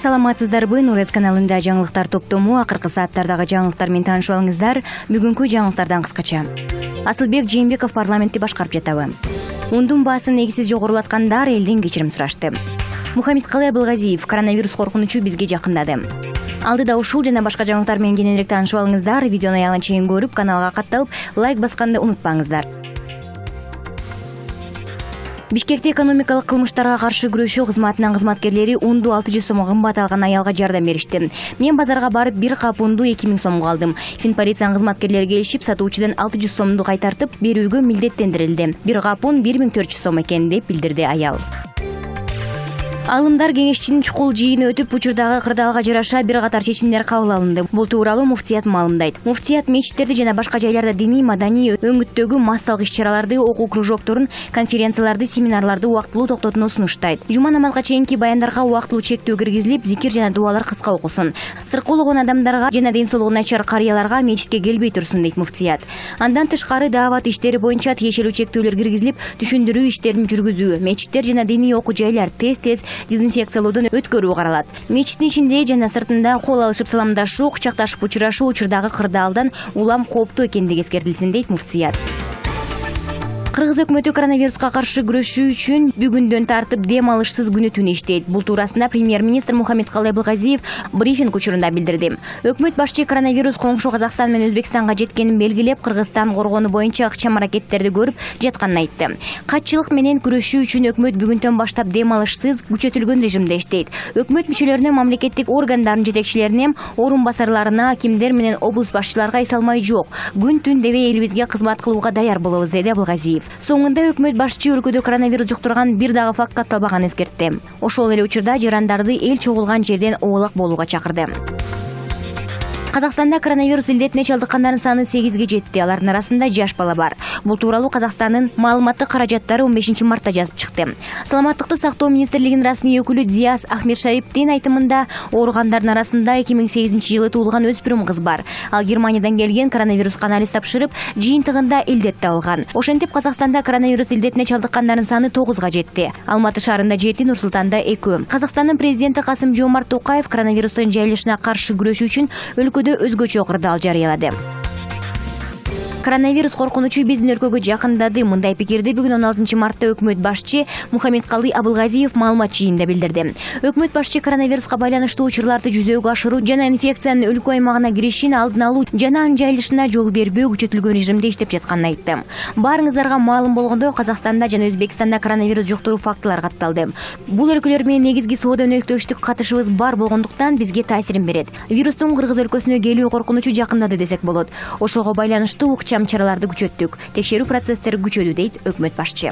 Саламатсыздарбы, Нурец каналында жаңылыктар топтому, акыркы сааттардагы жаңылыктар менен таанышып алыңыздар. Бүгүнкү жаңылыктардан кыскача. Асылбек Жээнбеков парламентти башкарып жатабы? Ундун баасын негизсиз жогорулаткандар элден кечирим сурашты. Мухаммедкалый Абылгазиев коронавирус коркунучу бизге жакындады. Алдыда ушул жана башка жаңылыктар менен кененирээк таанышып алыңыздар. Видеону аягына чейин көрүп, каналга катталып, лайк басканды унутпаңыздар. Бишкекте экономикалык кылмыштарга каршы күрөшүү кызматынын кызматкерлери унду 600 сомго кымбат алган аялга жардам беришти. Мен базарга барып бир кап унду 2000 сомго алдым. Финполициянын кызматкерлери келишип, сатуучудан 600 сомду кайтартып берүүгө милдеттендирилди. Бир кап ун 1400 сом экен деп билдирди аял. Алымдар кеңешчинин чукул жыйыны өтүп, учурдагы кырдаалга жараша бир катар чечимдер кабыл алынды. Бул тууралуу муфтият маалымдайт. Муфтият мечиттерди жана башка жайларда диний, маданий өңүттөгү массалык иш-чараларды, окуу кружокторун, конференцияларды, семинарларды убактылуу токтотууну сунуштайт. Жума намазга чейинки баяндарга убактылуу чектөө киргизилип, зикир жана дуалар кыска окулсун. Сыркуулугун адамдарга жана ден соолугу начар карыяларга мечитке келбей турсун дейт муфтият. Андан тышкары даават иштери боюнча тиешелүү чектөөлөр киргизилип, түшүндүрүү иштерин жүргүзүү, мечиттер жана диний окуу жайлар тез дезинфекциялоодон өткөрүү каралат. Мечиттин ичинде жана сыртында кол алышып саламдашуу, кучакташып учурашуу учурдагы кырдаалдан улам кооптуу экендиги эскертилсин дейт муфтият. Кыргыз өкмөтү коронавируска каршы күрөшүү үчүн бүгүндөн тартып дем алышсыз күнү түнү иштейт. Бул туурасында премьер-министр Мухаммедкалый Абылгазиев брифинг учурунда билдирди. Өкмөт башчы коронавирус коңшу Казакстан менен Өзбекстанга жеткенин белгилеп, Кыргызстан коргону боюнча ыкчам аракеттерди көрүп жатканын айтты. Катчылык менен күрөшүү үчүн өкмөт бүгүндөн баштап дем алышсыз күчөтүлгөн режимде иштейт. Өкмөт мүчөлөрүнө, мамлекеттик органдардын жетекчилерине, орун басарларына, акимдер менен облус башчыларга эс алмай жок. Күн түн дебей элибизге кызмат кылууга даяр болобуз, деди Абылгазиев. Соңунда өкмөт башчы өлкөдө коронавирус жуктурган бир дагы факт катталбаганын эскертти. Ошол эле учурда жарандарды эл чогулган жерден оолак болууга чакырды. Казакстанда коронавирус илдетине чалдыккандардын саны 8ге жетти. Алардын арасында жаш бала бар. Бул тууралуу Казакстандын маалыматтык каражаттары 15 мартта жазып чыкты. Саламаттыкты сактоо министрлигинин расмий өкүлү Диас Ахмедшариптин айтымында, ооругандардын арасында 2008-жылы туулган өспүрүм кыз бар. Ал Германиядан келген, коронавируска анализ тапшырып, жыйынтыгында илдет табылган. Ошентип Казакстанда коронавирус илдетине чалдыккандардын саны 9га жетти. Алматы шаарында 7, Нур Султанда 2. Казакстандын президенти Касым-Жомарт Токаев коронавирустун жайылышына каршы күрөшүү үчүн өзгөчө кырдаал жарыялады. Коронавирус коркунучу биздин өлкөгө жакындады. Мындай пикирди бүгүн 16 мартта өкмөт башчы Мухаммедкалый Абылгазиев маалымат жыйынында билдирди. Өкмөт башчы коронавируска байланыштуу учурларды жүзөгө ашыруу жана инфекциянын өлкө аймагына киришин алдын алуу жана анын жайылышына жол бербөө күчөтүлгөн режимде иштеп жатканын айтты. Баарыңыздарга маалым болгондой, Казакстанда жана Өзбекстанда коронавирус жуктуруу фактылары катталды. Бул өлкөлөр менен негизги соода өнөктөштүк катышыбыз бар болгондуктан бизге таасирин берет. Вирустун Кыргыз өлкөсүнө келүү коркунучу жакындады десек болот. Ошого байланыштуу чараларды күчөттүк. Текшерүү процесстери күчөдү, дейт өкмөт башчы.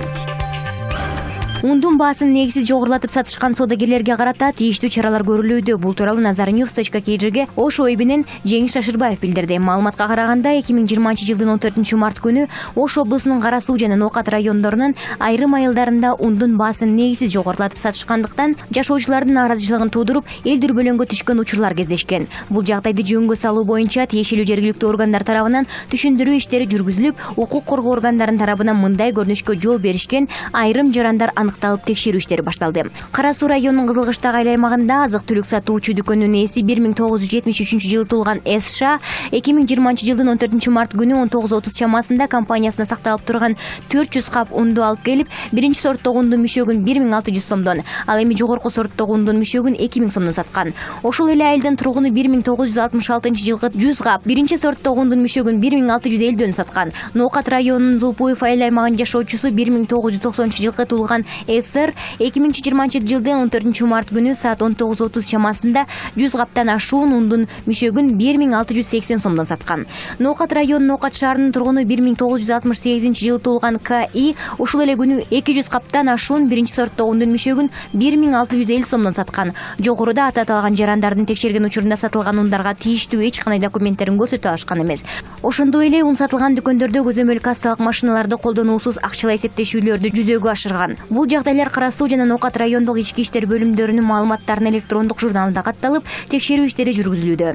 Ундун баасын негизсиз жогорулатып сатышкан соодагерлерге карата тийиштүү чаралар көрүлүүдө. Бул тууралуу Nazarnews.kg'ге Ош ОИБинен Жеңиш Шашырбаев билдирди. Маалыматка караганда 2020-жылдын 14 март күнү Ош облусунун Кара Суу жана Ноокат райондорунун айрым айылдарында ундун баасын негизсиз жогорулатып сатышкандыктан жашоочулардын нааразычылыгын туудуруп, эл дүрбөлөңгө түшкөн учурлар кездешкен. Бул жагдайды жөнгө салуу боюнча тиешелүү жергиликтүү органдар тарабынан түшүндүрүү иштери жүргүзүлүп, укук коргоо органдарынын тарабынан мындай көрүнүшкө жол беришкен айрым жарандар аныкталып текшерүү иштери башталды. Кара Суу районунун Кызылкыштагы айыл аймагында азык-түлүк сатуучу дүкөнүнүн ээси 1973-жылы туулган С.Ш. 2020-жылдын 14 март күнү 19:30 чамасында компаниясына сакталып турган 400 кап унду алып келип, биринчи сорттогу ундун мүшөгүн 1600 сомдон, ал эми жогорку сорттогу ундун мүшөгүн 2000 сомдон саткан. Ошол эле айылдын тургуну 1966-жылкы 100 кап биринчи сорттогу ундун мүшөгүн 1650дөн саткан. Ноокат районунун Зулпуев айыл аймагынын жашоочусу 1990-жылкы туулган СР 2020-жылдын 14 март күнү саат 19:30 чамасында 100 каптан ашуун ундун мүшөгүн 1680 сомдон саткан. Ноокат районунун Ноокат шаарынын тургуну 1968-жылы туулган К.И. ушул эле күнү 200 каптан ашуун биринчи сорттогу ундун мүшөгүн 1650 сомдон саткан. Жогоруда аталган жарандардын текшерген учурунда сатылган ундарга тийиштүү эч кандай документтерин көрсөтө алышкан эмес. Ошондой эле ун сатылган дүкөндөрдө көзөмөл кассалык машиналарды колдонуусуз акчалай эсептешүүлөрдү жүзөгө ашырган. Бул жагдайлар Кара Суу жана Ноокат райондук ички иштер бөлүмдөрүнүн маалыматтарынын электрондук журналында катталып, текшерүү иштери жүргүзүлүүдө.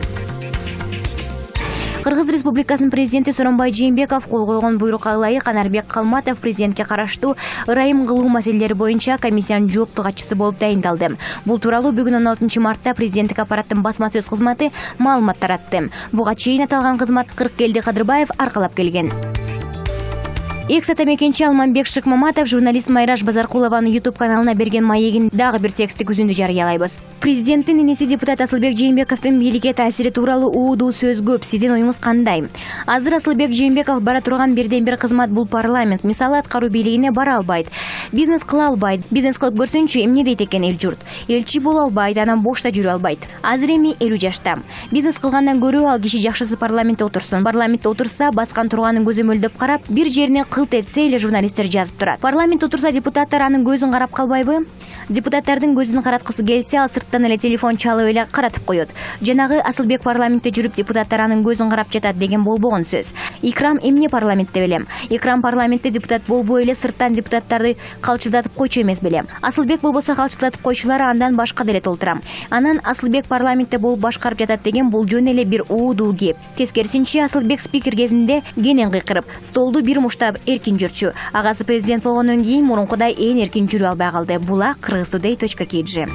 Кыргыз Республикасынын президенти Сооронбай Жээнбеков кол койгон буйрукка ылайык Анарбек Калматов президентке караштуу ырайым кылуу маселелери боюнча комиссиянын жооптуу катчысы болуп тайындалды. Бул тууралуу бүгүн 16 мартта президенттик аппараттын басма сөз кызматы маалымат таратты. Буга чейин аталган кызмат Кырыккелди Кадырбаев аркалап келген. Экс-атамекенчи Алманбек Шыкмаматов журналист Майраш Базаркулованын YouTube каналына берген маегин дагы бир тексттик үзүндү жарыялайбыз. Президенттин инеси депутат Асылбек Жээнбековдун бийликке таасири тууралуу уудуу сөз көп. Сиздин оюңуз кандай? Азыр Асылбек Жээнбеков бара турган бирден бир кызмат бул парламент. Мисалы аткаруу бийлигине бара албайт. Бизнес кыла албайт. Бизнес кылып көрсүнчү, эмне дейт экен эл журт? Элчи боло албайт, анан бошто жүрө албайт. Азыр эми 50 жашта. Бизнес кылгандан көрө ал киши жакшысы парламентте отурсун. Парламентте отурса, баскан турганын көзөмөлдөп карап, бир жерине кылт этсе эле журналисттер жазып турат. Парламент отурса, депутаттар анын көзүн карап калбайбы? Депутаттардын көзүн караткысы келсе, ал сырттан эле телефон чалып эле каратып коет. Жанагы Асылбек парламентте жүрүп, депутаттар анын көзүн карап жатат деген болбогон сөз. Икрам эмне парламентте белем? Икрам парламентте депутат болбой эле сырттан депутаттарды калчылдатып койчу эмес белем. Асылбек болбосо калчылдатып койчулар андан башка деле толтурам. Анан Асылбек парламентте болуп башкарып жатат деген бул жөн эле бир уудуу кеп. Тескерисинче Асылбек спикер кезинде кенен кыйкырып, столду бир муштап эркин жүрчү. Агасы президент болгондон кийин мурункудай эркин жүрө албай калды. Була kırgıztoday.kg.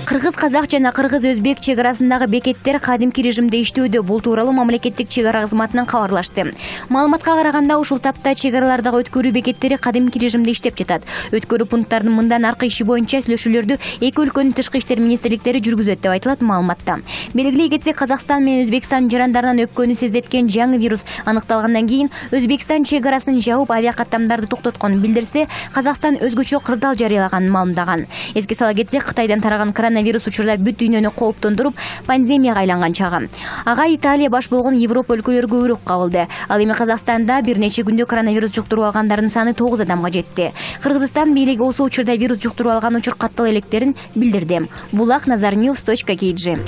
Кыргыз-казак жана кыргыз-өзбек чек арасындагы бекеттер кадимки режимде иштөөдө. Бул тууралуу мамлекеттик чек ара кызматынан кабарлашты. Маалыматка караганда, ушул тапта чек аралардагы өткөрүү бекеттери кадимки режимде иштеп жатат. Өткөрүү пункттарынын мындан аркы иши боюнча сүйлөшүүлөрдү эки өлкөнүн тышкы иштер министрликтери жүргүзөт деп айтылат маалыматта. Белгилей кетсек, Казакстан менен Өзбекстан жарандарынан өпкөнү сездеткен жаңы вирус аныкталгандан кийин Өзбекстан чек арасын жабып, авиакаттамдарды токтотконун билдирсе, Казакстан өзгөчө кырдаал жарыялаганын маалымдаган. Эске сала кетсек, Кытайдан тараган коронавирус учурда бүт дүйнөнү кооптондуруп, пандемияга айланган чагы. Ага Италия баш болгон Европа өлкөлөрү көбүрөөк кабылды. Ал эми Казакстанда бир нече күндө коронавирус жуктуруп алгандардын саны 9 адамга жетти. Кыргызстан бийлиги осы учурда вирус жуктуруп алган учур каттала электерин билдирди. Булак Nazarnews.kg.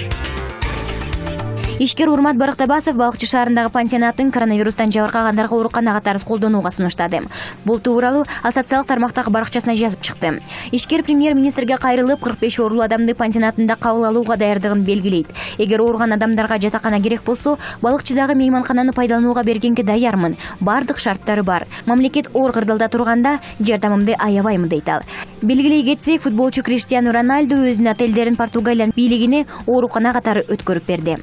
Ишкер Урмат Барактабасов Балыкчы шаарындагы пансионаттын коронавирустан жабыркагандарга ооруканага тарыз колдонууга сунуштады. Бул тууралуу ал социалдык тармактагы баракчасына жазып чыкты. Ишкер премьер-министрге кайрылып, 45 оорулуу адамды пансионатында кабыл алууга даярдыгын белгилейт. Эгер ооруган адамдарга жатакана керек болсо, Балыкчыдагы мейманкананы пайдаланууга бергенге даярмын. Бардык шарттары бар. Мамлекет оор кырдаалда турганда жардамымды аябайм дейт ал. Белгилей кетсек, футболчу Криштиану Роналду өзүнүн отелдерин Португалиянын бийлигине оорукана катары өткөрүп берди.